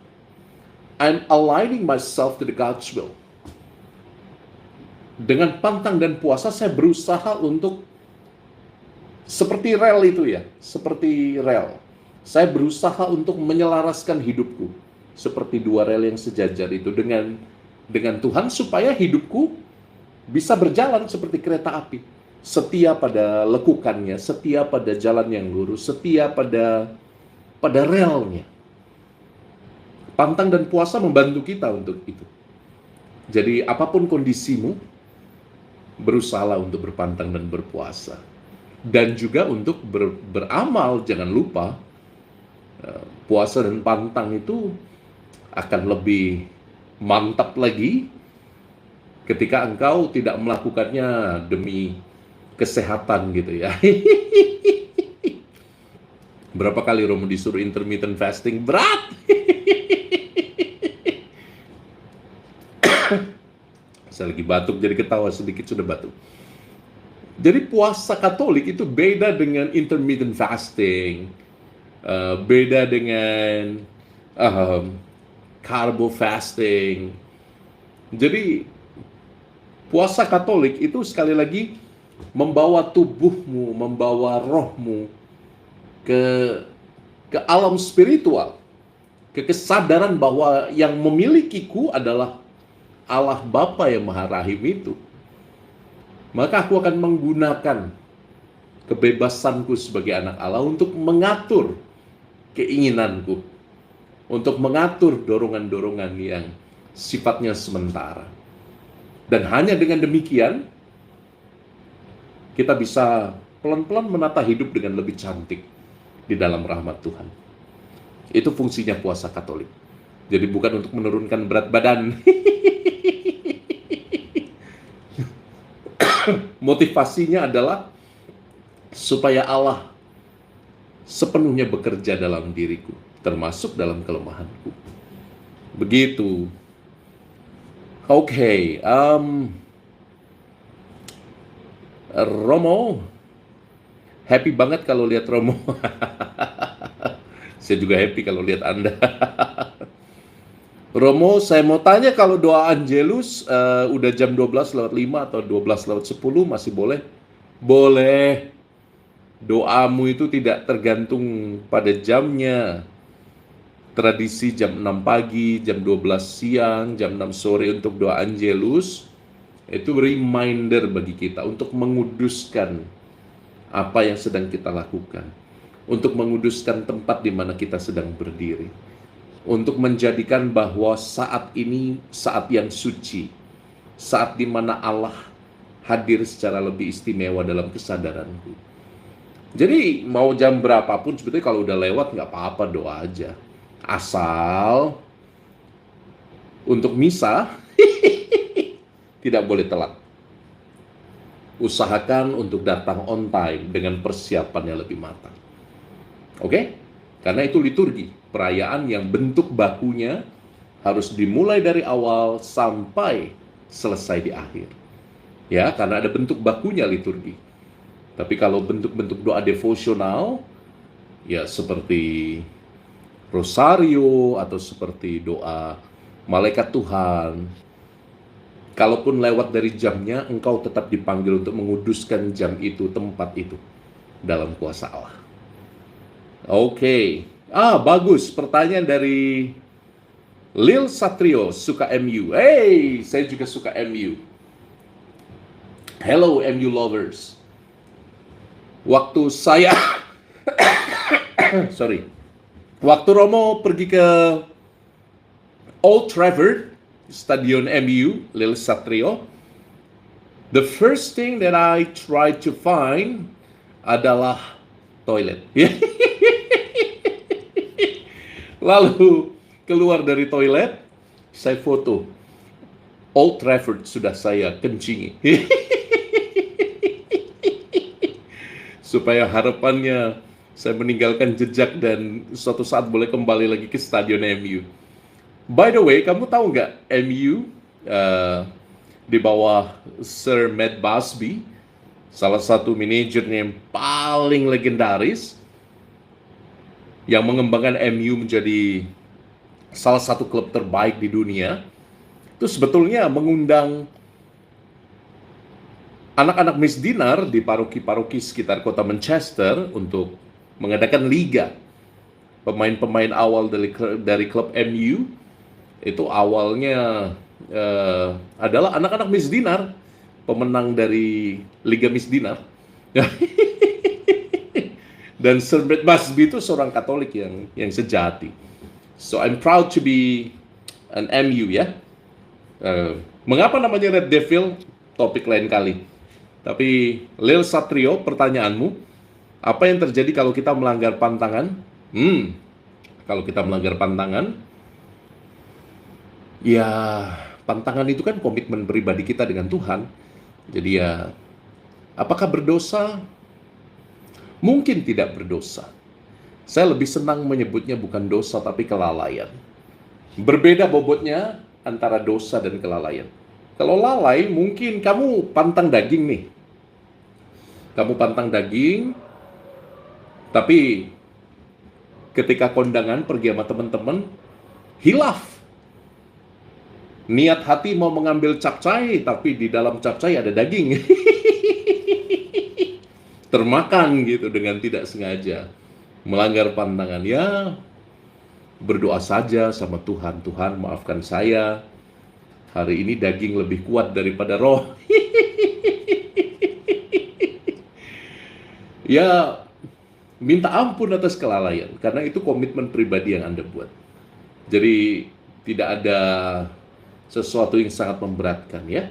I'm aligning myself to the God's will. Dengan pantang dan puasa, saya berusaha untuk seperti rel itu ya, seperti rel. Saya berusaha untuk menyelaraskan hidupku seperti dua rel yang sejajar itu dengan Tuhan, supaya hidupku bisa berjalan seperti kereta api. Setia pada lekukannya, setia pada jalan yang lurus, setia pada relnya. Pantang dan puasa membantu kita untuk itu. Jadi apapun kondisimu, berusahalah untuk berpantang dan berpuasa. Dan juga untuk beramal, jangan lupa. Puasa dan pantang itu akan lebih mantap lagi ketika engkau tidak melakukannya demi kesehatan gitu ya. Berapa kali Romo disuruh intermittent fasting? Berat! Saya lagi batuk, jadi ketawa sedikit sudah batuk. Jadi puasa Katolik itu beda dengan intermittent fasting, beda dengan carbo fasting. Jadi puasa Katolik itu sekali lagi membawa tubuhmu, membawa rohmu ke alam spiritual, ke kesadaran bahwa yang memilikiku adalah Allah Bapa yang Maha Rahim itu. Maka aku akan menggunakan kebebasanku sebagai anak Allah untuk mengatur keinginanku, untuk mengatur dorongan-dorongan yang sifatnya sementara. Dan hanya dengan demikian, kita bisa pelan-pelan menata hidup dengan lebih cantik di dalam rahmat Tuhan. Itu fungsinya puasa Katolik. Jadi bukan untuk menurunkan berat badan. Motivasinya adalah supaya Allah sepenuhnya bekerja dalam diriku, termasuk dalam kelemahanku. Begitu. Oke, Romo, happy banget kalau lihat Romo. Saya juga happy kalau lihat Anda. Romo, saya mau tanya, kalau doa Angelus udah jam 12:05 atau 12:10 masih boleh? Boleh. Doamu itu tidak tergantung pada jamnya. Tradisi jam 6 pagi, jam 12 siang, jam 6 sore untuk doa Angelus, itu reminder bagi kita untuk menguduskan apa yang sedang kita lakukan. Untuk menguduskan tempat di mana kita sedang berdiri. Untuk menjadikan bahwa saat ini saat yang suci, saat di mana Allah hadir secara lebih istimewa dalam kesadaranku. Jadi mau jam berapapun sebetulnya, kalau udah lewat nggak apa-apa, doa aja. Asal untuk misa tidak boleh telat. usahakan untuk datang on time dengan persiapan yang lebih matang. Oke? Karena itu liturgi, perayaan yang bentuk bakunya harus dimulai dari awal sampai selesai di akhir. Ya, karena ada bentuk bakunya liturgi. Tapi kalau bentuk-bentuk doa devosional, ya seperti rosario atau seperti doa malaikat Tuhan, kalaupun lewat dari jamnya, engkau tetap dipanggil untuk menguduskan jam itu, tempat itu, dalam kuasa Allah. Oke. Bagus. Pertanyaan dari Lil Satrio, suka MU. Hey, saya juga suka MU. Hello MU lovers. Waktu saya waktu Romo pergi ke Old Trafford, stadion MU, Lil Satrio, the first thing that I tried to find adalah toilet. Lalu keluar dari toilet, saya foto. Old Trafford sudah saya kencingi. Supaya harapannya saya meninggalkan jejak dan suatu saat boleh kembali lagi ke stadion MU. By the way, kamu tahu nggak MU di bawah Sir Matt Busby, salah satu manajernya yang paling legendaris, yang mengembangkan MU menjadi salah satu klub terbaik di dunia, itu sebetulnya mengundang anak-anak misdinar di paroki-paroki sekitar kota Manchester untuk mengadakan liga. Pemain-pemain awal dari klub MU itu awalnya adalah anak-anak misdinar, pemenang dari Liga Misdinar. Dan Sir Matt Busby itu seorang Katolik yang sejati. So I'm proud to be an MU ya. Mengapa namanya Red Devil? Topik lain kali. Tapi Lil Satrio, pertanyaanmu, apa yang terjadi kalau kita melanggar pantangan? Kalau kita melanggar pantangan, ya pantangan itu kan komitmen pribadi kita dengan Tuhan. Jadi ya, apakah berdosa? Mungkin tidak berdosa. Saya lebih senang menyebutnya bukan dosa tapi kelalaian. Berbeda bobotnya antara dosa dan kelalaian. Kalau lalai, mungkin kamu pantang daging nih. Kamu pantang daging, tapi ketika kondangan pergi sama teman-teman, hilaf. Niat hati mau mengambil capcay, tapi di dalam capcay ada daging. Termakan gitu dengan tidak sengaja. Melanggar pantangan. Ya, berdoa saja sama Tuhan. Tuhan, maafkan saya. Hari ini daging lebih kuat daripada roh. Ya, minta ampun atas kelalaian. Karena itu komitmen pribadi yang Anda buat. Jadi, tidak ada sesuatu yang sangat memberatkan ya.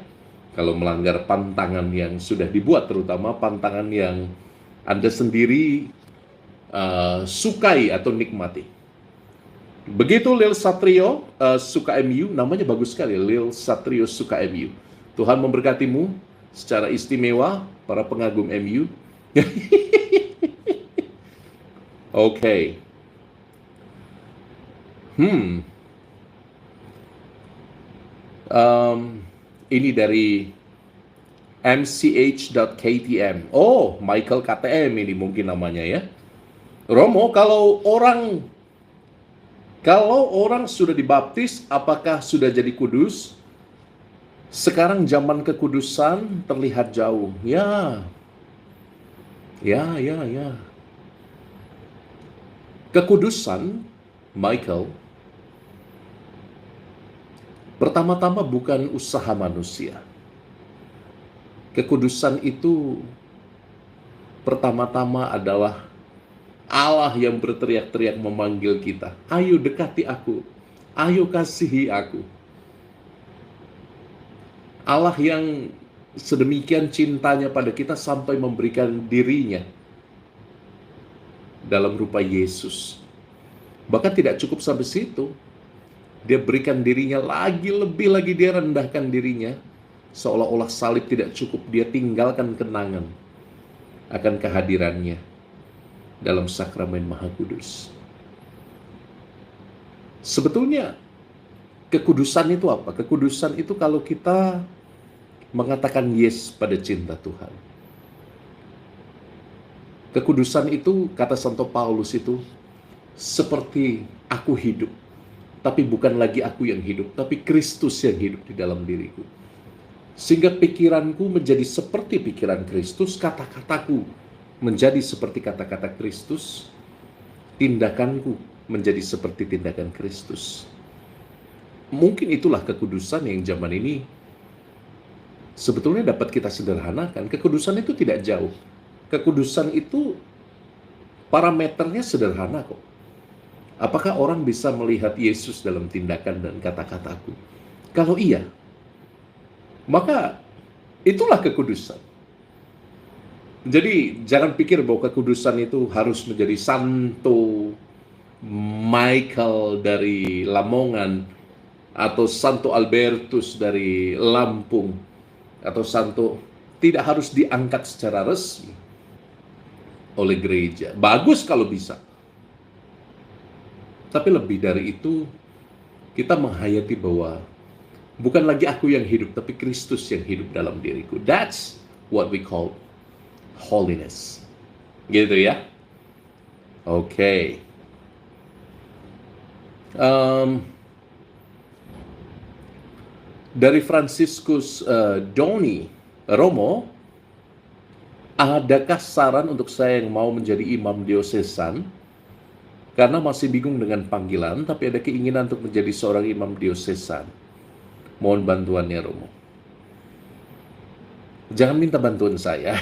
Kalau melanggar pantangan yang sudah dibuat, terutama pantangan yang Anda sendiri sukai atau nikmati. Begitu Lil Satrio suka MU, namanya bagus sekali, Lil Satrio suka MU. Tuhan memberkatimu secara istimewa, para pengagum MU. Oke. Ini dari mch.ktm. Oh, Michael KTM ini mungkin namanya ya. Romo, kalau orang sudah dibaptis, apakah sudah jadi kudus? Sekarang zaman kekudusan terlihat jauh. Ya. Kekudusan, Michael, pertama-tama bukan usaha manusia. Kekudusan itu pertama-tama adalah Allah yang berteriak-teriak memanggil kita. Ayo dekati aku. Ayo kasihi aku. Allah yang sedemikian cintanya pada kita sampai memberikan dirinya dalam rupa Yesus. Bahkan tidak cukup sampai situ. Dia berikan dirinya lagi, lebih lagi dia rendahkan dirinya Seolah-olah salib tidak cukup, dia tinggalkan kenangan akan kehadirannya dalam sakramen Maha Kudus. Sebetulnya kekudusan itu apa? Kekudusan itu kalau kita mengatakan yes pada cinta Tuhan. Kekudusan itu, kata Santo Paulus itu, seperti aku hidup, tapi bukan lagi aku yang hidup, tapi Kristus yang hidup di dalam diriku. Sehingga pikiranku menjadi seperti pikiran Kristus, kata-kataku menjadi seperti kata-kata Kristus, tindakanku menjadi seperti tindakan Kristus. Mungkin itulah kekudusan yang zaman ini sebetulnya dapat kita sederhanakan. Kekudusan itu tidak jauh. Kekudusan itu parameternya sederhana kok. Apakah orang bisa melihat Yesus dalam tindakan dan kata-kataku? Kalau iya, maka itulah kekudusan. Jadi jangan pikir bahwa kekudusan itu harus menjadi Santo Michael dari Lamongan, atau Santo Albertus dari Lampung, atau Santo, tidak harus diangkat secara resmi oleh gereja. Bagus kalau bisa. Tapi lebih dari itu, kita menghayati bahwa bukan lagi aku yang hidup, tapi Kristus yang hidup dalam diriku. That's what we call holiness. Gitu ya. Oke. Dari Franciscus Doni Romo, adakah saran untuk saya yang mau menjadi imam diosesan karena masih bingung dengan panggilan, tapi ada keinginan untuk menjadi seorang imam diosesan? Mohon bantuannya, Romo. Jangan minta bantuan saya.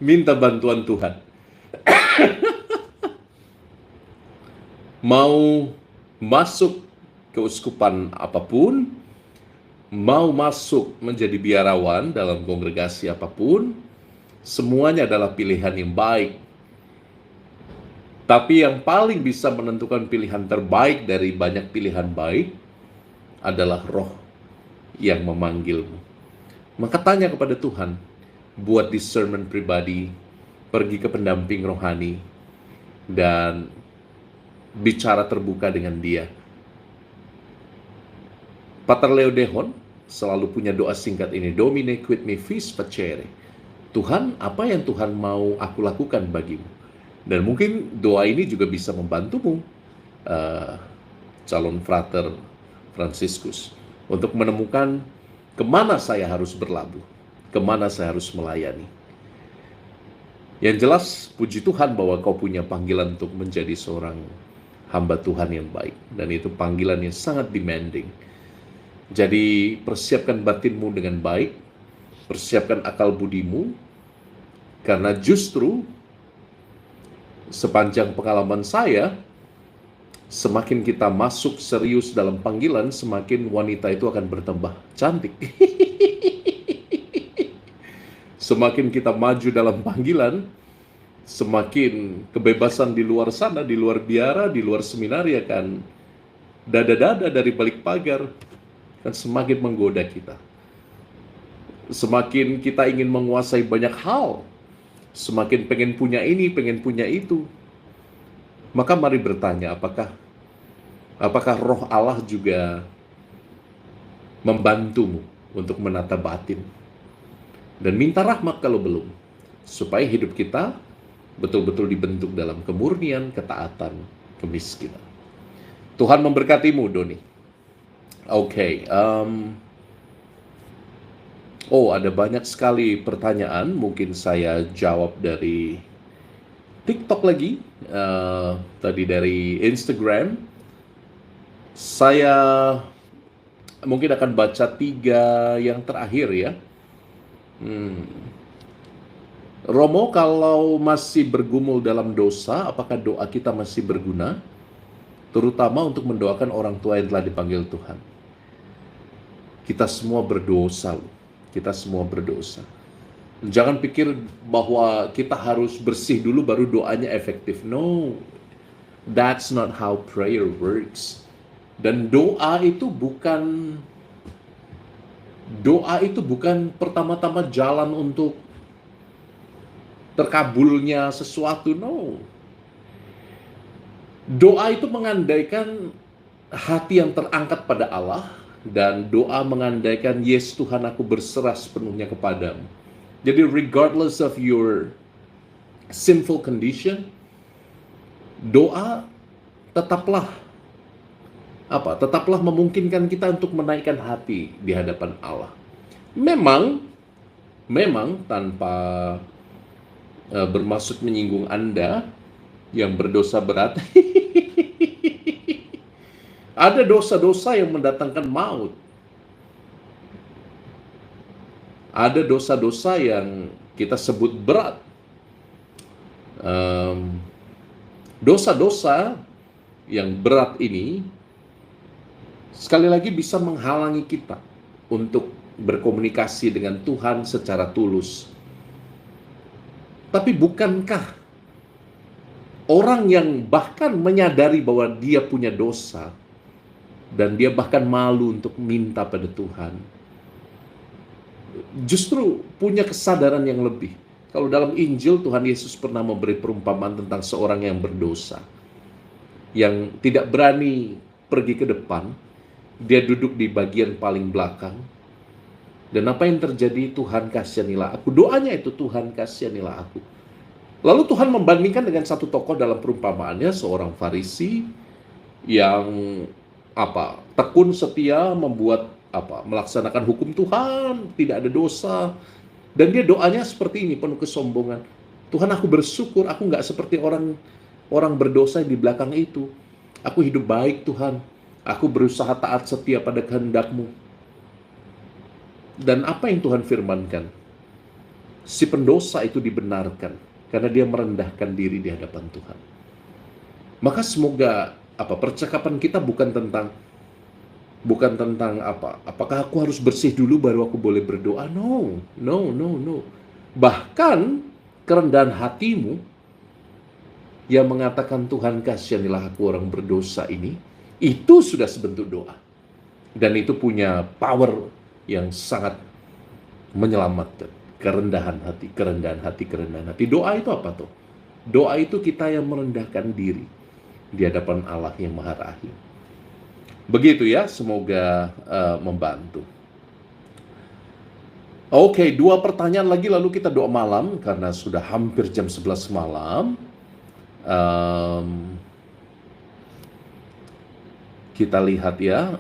Minta bantuan Tuhan. Mau masuk keuskupan apapun, mau masuk menjadi biarawan dalam kongregasi apapun, semuanya adalah pilihan yang baik. Tapi yang paling bisa menentukan pilihan terbaik dari banyak pilihan baik adalah Roh yang memanggilmu. Maka tanya kepada Tuhan, buat discernment pribadi, pergi ke pendamping rohani, dan bicara terbuka dengan dia. Pater Leo Dehon selalu punya doa singkat ini, Domine quid me vis facere. Tuhan, apa yang Tuhan mau aku lakukan bagimu? Dan mungkin doa ini juga bisa membantumu, calon frater Franciscus, untuk menemukan kemana saya harus berlabuh, kemana saya harus melayani. Yang jelas, puji Tuhan bahwa kau punya panggilan untuk menjadi seorang hamba Tuhan yang baik. Dan itu panggilan yang sangat demanding. Jadi persiapkan batinmu dengan baik, persiapkan akal budimu, karena justru sepanjang pengalaman saya, semakin kita masuk serius dalam panggilan, semakin wanita itu akan bertambah cantik. Semakin kita maju dalam panggilan, semakin kebebasan di luar sana, di luar biara, di luar seminari akan dada-dada dari balik pagar, kan semakin menggoda kita. Semakin kita ingin menguasai banyak hal, semakin pengen punya ini, pengen punya itu. Maka mari bertanya, apakah Roh Allah juga membantumu untuk menata batin? Dan minta rahmat kalau belum, supaya hidup kita betul-betul dibentuk dalam kemurnian, ketaatan, kemiskinan. Tuhan memberkatimu, Doni. Oke, ada banyak sekali pertanyaan. Mungkin saya jawab dari TikTok lagi, tadi dari Instagram. Saya mungkin akan baca 3 yang terakhir ya. Romo, kalau masih bergumul dalam dosa, apakah doa kita masih berguna? Terutama untuk mendoakan orang tua yang telah dipanggil Tuhan. Kita semua berdosa loh. Kita semua berdosa. Jangan pikir bahwa kita harus bersih dulu baru doanya efektif. No, that's not how prayer works. Dan doa itu bukan Doa itu bukan pertama-tama jalan untuk terkabulnya sesuatu, no. Doa itu mengandaikan hati yang terangkat pada Allah, dan doa mengandaikan, yes Tuhan, aku berserah sepenuhnya kepadamu. Jadi regardless of your sinful condition, doa tetaplah memungkinkan kita untuk menaikkan hati di hadapan Allah. Memang tanpa bermaksud menyinggung Anda yang berdosa berat. Ada dosa-dosa yang mendatangkan maut. Ada dosa-dosa yang kita sebut berat. Dosa-dosa yang berat ini sekali lagi bisa menghalangi kita untuk berkomunikasi dengan Tuhan secara tulus. Tapi bukankah orang yang bahkan menyadari bahwa dia punya dosa dan dia bahkan malu untuk minta pada Tuhan, justru punya kesadaran yang lebih? Kalau dalam Injil, Tuhan Yesus pernah memberi perumpamaan tentang seorang yang berdosa, yang tidak berani pergi ke depan. Dia duduk di bagian paling belakang. Dan apa yang terjadi? Tuhan, kasihanilah aku. Doanya itu, Tuhan, kasihanilah aku. Lalu Tuhan membandingkan dengan satu tokoh dalam perumpamaannya, seorang Farisi yang tekun setia melaksanakan hukum Tuhan, tidak ada dosa. Dan dia doanya seperti ini, penuh kesombongan. Tuhan, aku bersyukur aku nggak seperti orang berdosa di belakang itu. Aku hidup baik, Tuhan. Aku berusaha taat setia pada kehendak-Mu. Dan apa yang Tuhan firmankan? Si pendosa itu dibenarkan karena dia merendahkan diri di hadapan Tuhan. Maka semoga percakapan kita bukan tentang apakah aku harus bersih dulu baru aku boleh berdoa. No. Bahkan kerendahan hatimu yang mengatakan, Tuhan, kasihanilah aku orang berdosa ini, itu sudah sebentuk doa. Dan itu punya power yang sangat menyelamatkan. Kerendahan hati. Doa itu apa tuh? Doa itu kita yang merendahkan diri di hadapan Allah yang Maha Rahim. Begitu ya, semoga membantu. Oke, 2 pertanyaan lagi lalu kita doa malam karena sudah hampir jam 11 malam. Kita lihat ya,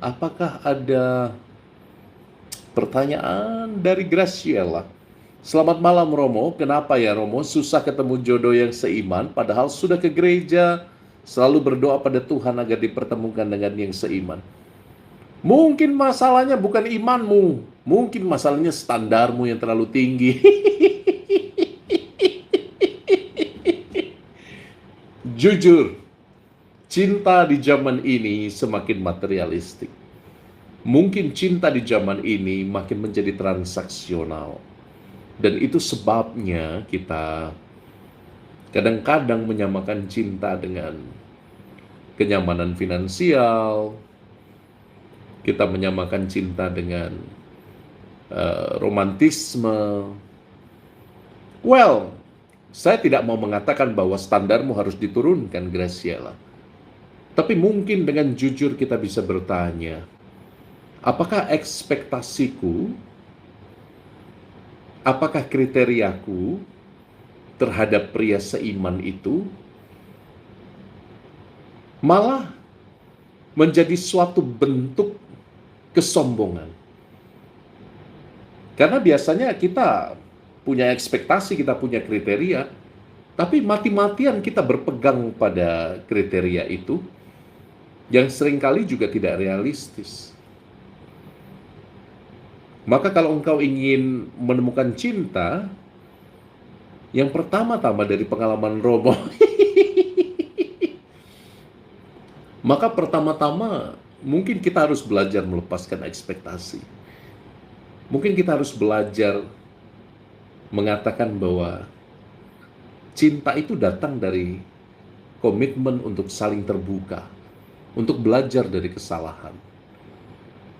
apakah ada pertanyaan dari Graciela? Selamat malam Romo, kenapa ya Romo susah ketemu jodoh yang seiman padahal sudah ke gereja, selalu berdoa pada Tuhan agar dipertemukan dengan yang seiman? Mungkin masalahnya bukan imanmu, mungkin masalahnya standarmu yang terlalu tinggi. Jujur, cinta di zaman ini semakin materialistik. Mungkin cinta di zaman ini makin menjadi transaksional. Dan itu sebabnya kita kadang-kadang menyamakan cinta dengan kenyamanan finansial. Kita menyamakan cinta dengan romantisme. Well, saya tidak mau mengatakan bahwa standarmu harus diturunkan, Graciela. Tapi mungkin dengan jujur kita bisa bertanya, apakah ekspektasiku, apakah kriteriaku terhadap pria seiman itu malah menjadi suatu bentuk kesombongan? Karena biasanya kita punya ekspektasi, kita punya kriteria, tapi mati-matian kita berpegang pada kriteria itu, yang seringkali juga tidak realistis. Maka kalau engkau ingin menemukan cinta, yang pertama-tama dari pengalaman Romo, maka pertama-tama mungkin kita harus belajar melepaskan ekspektasi. Mungkin kita harus belajar mengatakan bahwa cinta itu datang dari komitmen untuk saling terbuka, untuk belajar dari kesalahan.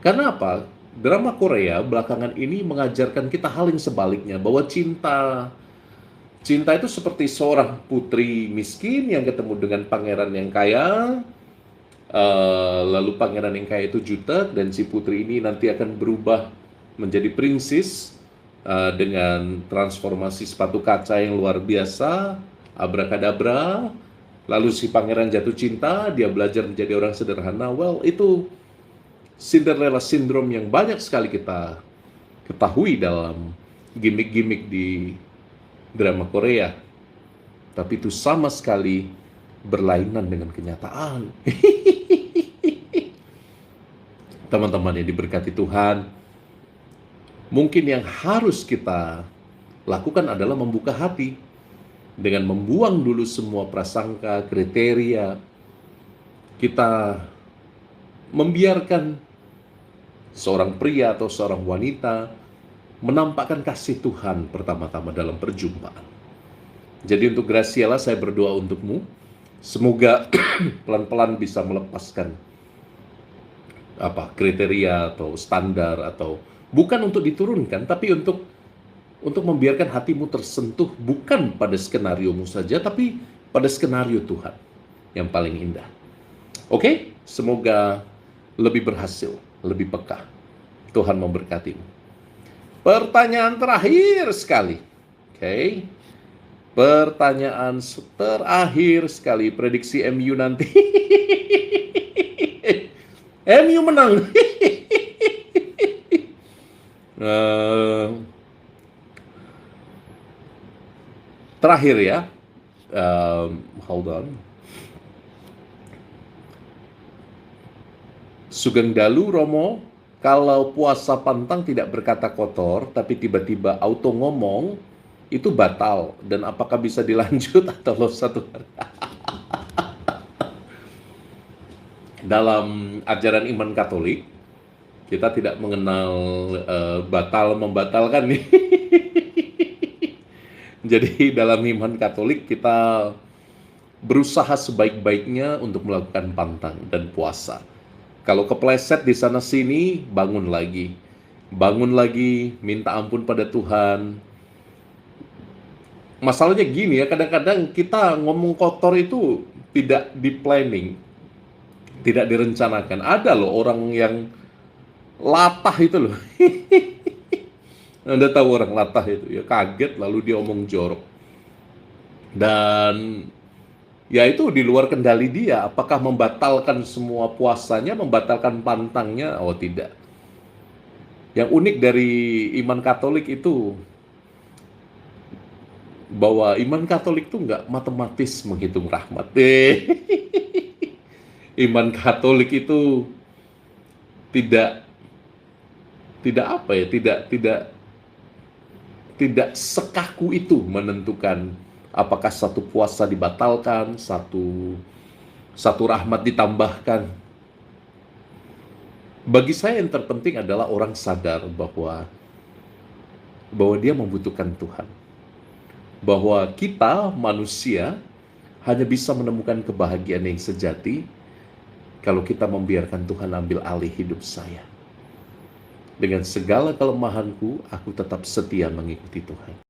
Karena apa? drama Korea belakangan ini mengajarkan kita hal yang sebaliknya, bahwa cinta itu seperti seorang putri miskin yang ketemu dengan pangeran yang kaya. Lalu pangeran yang kaya itu jutek, dan si putri ini nanti akan berubah menjadi princess dengan transformasi sepatu kaca yang luar biasa, abrakadabra. Lalu si pangeran jatuh cinta, dia belajar menjadi orang sederhana. Well, itu Cinderella syndrome yang banyak sekali kita ketahui dalam gimmick-gimmick di drama Korea. Tapi itu sama sekali berlainan dengan kenyataan. Teman-teman yang diberkati Tuhan, mungkin yang harus kita lakukan adalah membuka hati dengan membuang dulu semua prasangka, kriteria. Kita membiarkan seorang pria atau seorang wanita menampakkan kasih Tuhan pertama-tama dalam perjumpaan. Jadi untuk Graciela, saya berdoa untukmu, semoga pelan-pelan bisa melepaskan kriteria atau standar, atau bukan untuk diturunkan, tapi untuk membiarkan hatimu tersentuh bukan pada skenariomu saja, tapi pada skenario Tuhan yang paling indah. Oke, semoga lebih berhasil, lebih peka. Tuhan memberkatimu. Pertanyaan terakhir sekali. Oke. Pertanyaan terakhir sekali, prediksi MU nanti. MU menang. Terakhir ya. Hold on. Sugeng Dalu Romo, kalau puasa pantang tidak berkata kotor, tapi tiba-tiba auto ngomong, itu batal. Dan apakah bisa dilanjut atau loss 1 hari? Dalam ajaran iman Katolik, kita tidak mengenal batal membatalkan nih. Jadi dalam iman Katolik kita berusaha sebaik-baiknya untuk melakukan pantang dan puasa. Kalau kepleset di sana sini, bangun lagi. Bangun lagi, minta ampun pada Tuhan. Masalahnya gini ya, kadang-kadang kita ngomong kotor itu tidak di-planning, tidak direncanakan. Ada loh orang yang latah itu loh. Anda tahu orang latah itu ya, kaget lalu dia omong jorok. Dan ya itu di luar kendali dia, apakah membatalkan semua puasanya, membatalkan pantangnya? Oh tidak. Yang unik dari iman Katolik itu bahwa iman Katolik itu nggak matematis menghitung rahmat. Iman Katolik itu tidak sekaku itu menentukan apakah satu puasa dibatalkan, satu rahmat ditambahkan. Bagi saya yang terpenting adalah orang sadar bahwa dia membutuhkan Tuhan. Bahwa kita manusia hanya bisa menemukan kebahagiaan yang sejati kalau kita membiarkan Tuhan ambil alih hidup saya. Dengan segala kelemahanku, aku tetap setia mengikuti Tuhan.